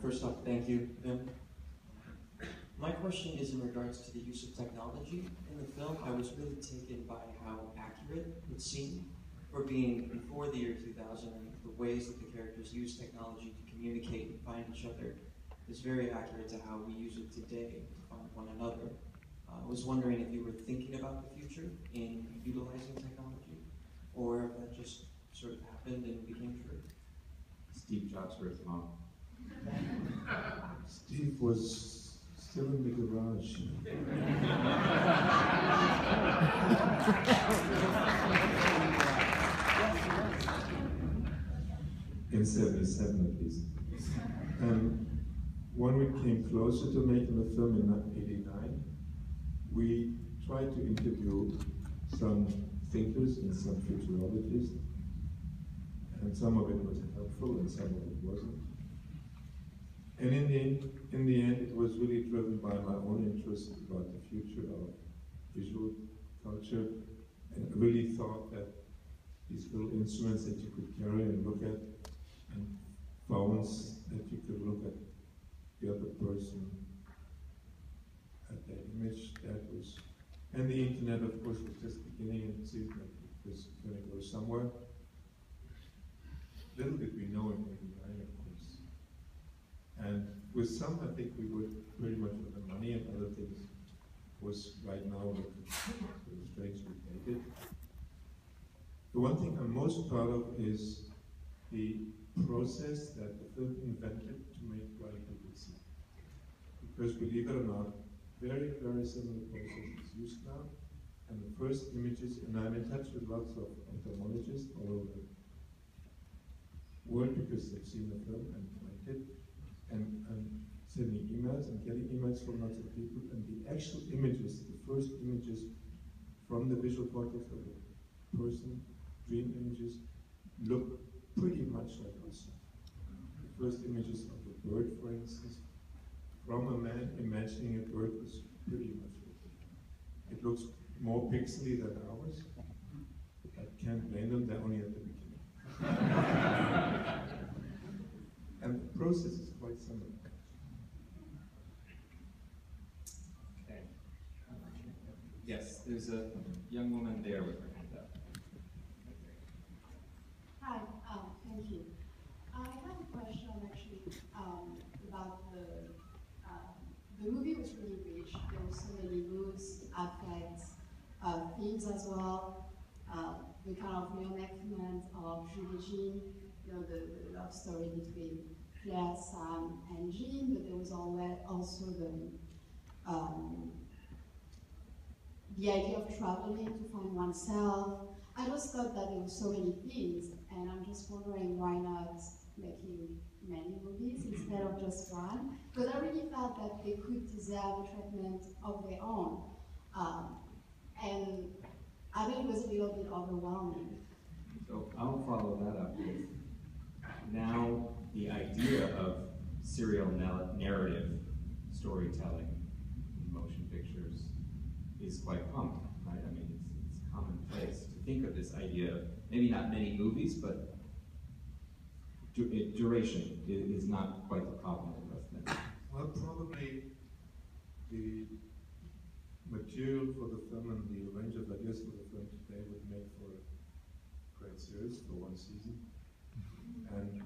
First off, thank you, Vim. My question is in regards to the use of technology in the film. I was really taken by how accurate it seemed for being before the year 2000, and the ways that the characters use technology to communicate and find each other is very accurate to how we use it today to find one another. I was wondering if you were thinking about the future in utilizing technology, or if that just sort of happened and became true. Steve Jobs for his mom. Steve was still in the garage. In 77 at least. When we came closer to making the film in 89, we tried to interview some thinkers and some futurologists, and some of it was helpful and some of it wasn't. And in the end, it was really driven by my own interest about the future of visual culture, and I really thought that these little instruments that you could carry and look at, and phones that you could look at the other person, at that image, that was, and the internet, of course, was just beginning, and it seemed like it was going to go somewhere. Little did we know in 89, of course. And with some, I think we were pretty much with the money, and other things was right now sort of strangely dated. The one thing I'm most proud of is the process that the film invented to make blind people see. Because believe it or not, very, very similar process is used now. And the first images, and I'm in touch with lots of ophthalmologists all over the world because they've seen the film and liked it. And sending emails and getting emails from lots of people, and the actual images, the first images from the visual cortex of the person, dream images, look pretty much like us. The first images of a bird, for instance, from a man imagining a bird was pretty much it. It looks more pixely than ours. I can't blame them, they're only at the beginning. And the process is quite similar. Okay. Yes, there's a young woman there with her hand up. Hi, thank you. I have a question actually about the movie was really rich. There were so many moods, affects, themes as well. The kind of reenactment of Julie Jean, you know, the love story between Claire, Sam, and Jean, but there was also the idea of traveling to find oneself. I just thought that there were so many themes, and I'm just wondering why not making many movies instead of just one, because I really felt that they could deserve a treatment of their own. And I think it was a little bit overwhelming. So I'll follow that up with now the idea of serial narrative storytelling in motion pictures is quite common, right? I mean, it's commonplace to think of this idea of maybe not many movies, but duration is not quite the problem with us then. Well, probably the material for the film and the range of ideas for the film today would make for a great series for one season. And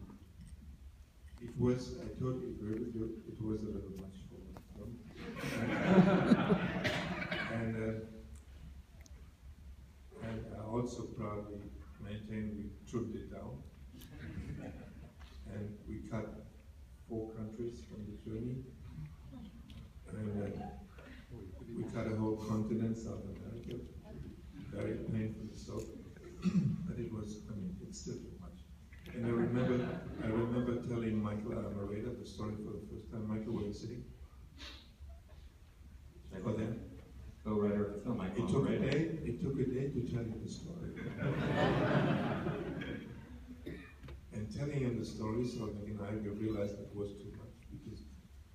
it was, I totally agree with you, it was a little much for one film. And I also proudly maintain we trimmed it down. And we cut 4 countries from the journey. And we cut a whole continent, South America, very painfully so. But it was, I mean, it's still too much. And I remember telling Michael Amareda the story for the first time. Michael, were you sitting? For them? Co-writer of the film, Michael Amareda. It took a day to tell you the story. And telling him the story, so Nick and I realized that was too much, because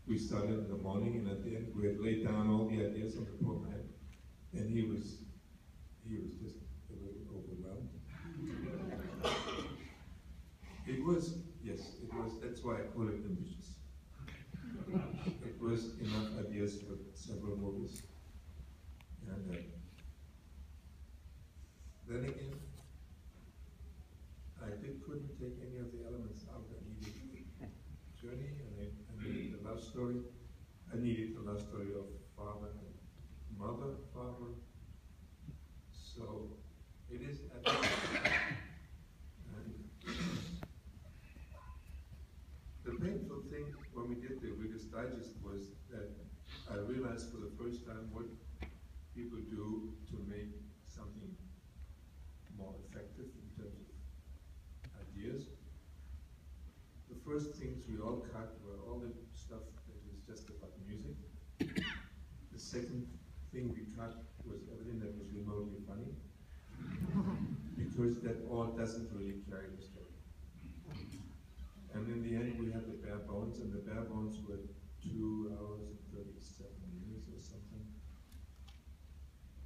we started in the morning, and at the end we had laid down all the ideas on the poor man, and he was just a little overwhelmed. It was, yes, it was. That's why I call it ambitious. it was enough ideas for several movies. And then again, I couldn't take any of the elements out. I needed journey, and I needed a love story. I needed a love story of father and mother, father. So it is at the painful thing when we did the Reader's Digest was that I realized for the first time what people do to make something more effective in terms of ideas. The first things we all cut were all the stuff that was just about music. The second thing we cut was everything that was remotely funny, because that all doesn't really carry the story. And in the end, we had the bare bones, and the bare bones were 2 hours and 37 minutes or something.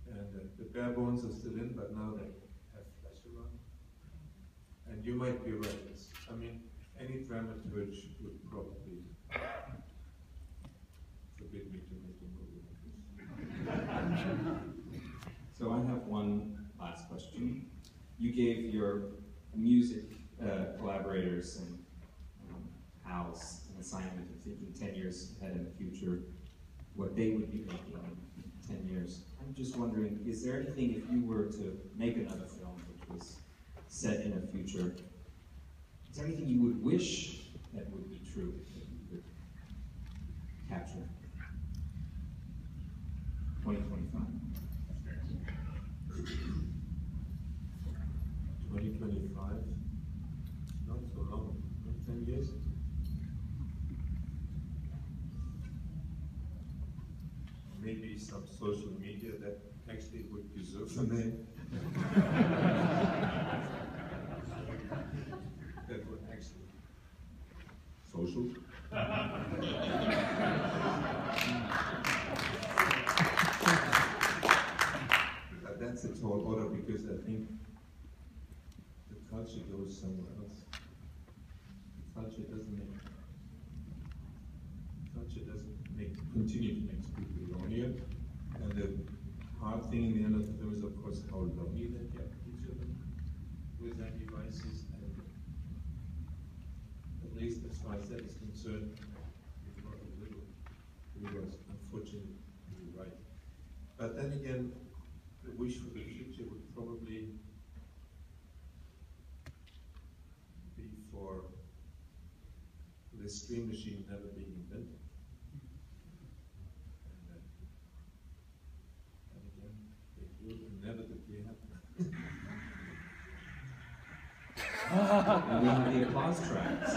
And the bare bones are still in, but now they have flesh around. And you might be right. I mean, any dramaturge would probably forbid me to make a movie like this. So I have one last question. You gave your music collaborators and Al's an assignment of thinking 10 years ahead in the future, what they would be making in 10 years. I'm just wondering, is there anything, if you were to make another film which was set in a future, is there anything you would wish that would be true, that you could capture? 2025. 2025, not so long, not 10 years. Maybe some social media that actually would deserve a name. That would actually social. But that's a tall order, because I think the culture goes somewhere else. The culture doesn't continue to make people lonelier. And the hard thing in the end of the film is, of course, how lonely they get each other with their devices. And at least as far as that is concerned, he was unfortunately right. But then again, the wish for the future would probably be for the stream machine never being invented. And again, it will inevitably happen. And we have the applause tracks.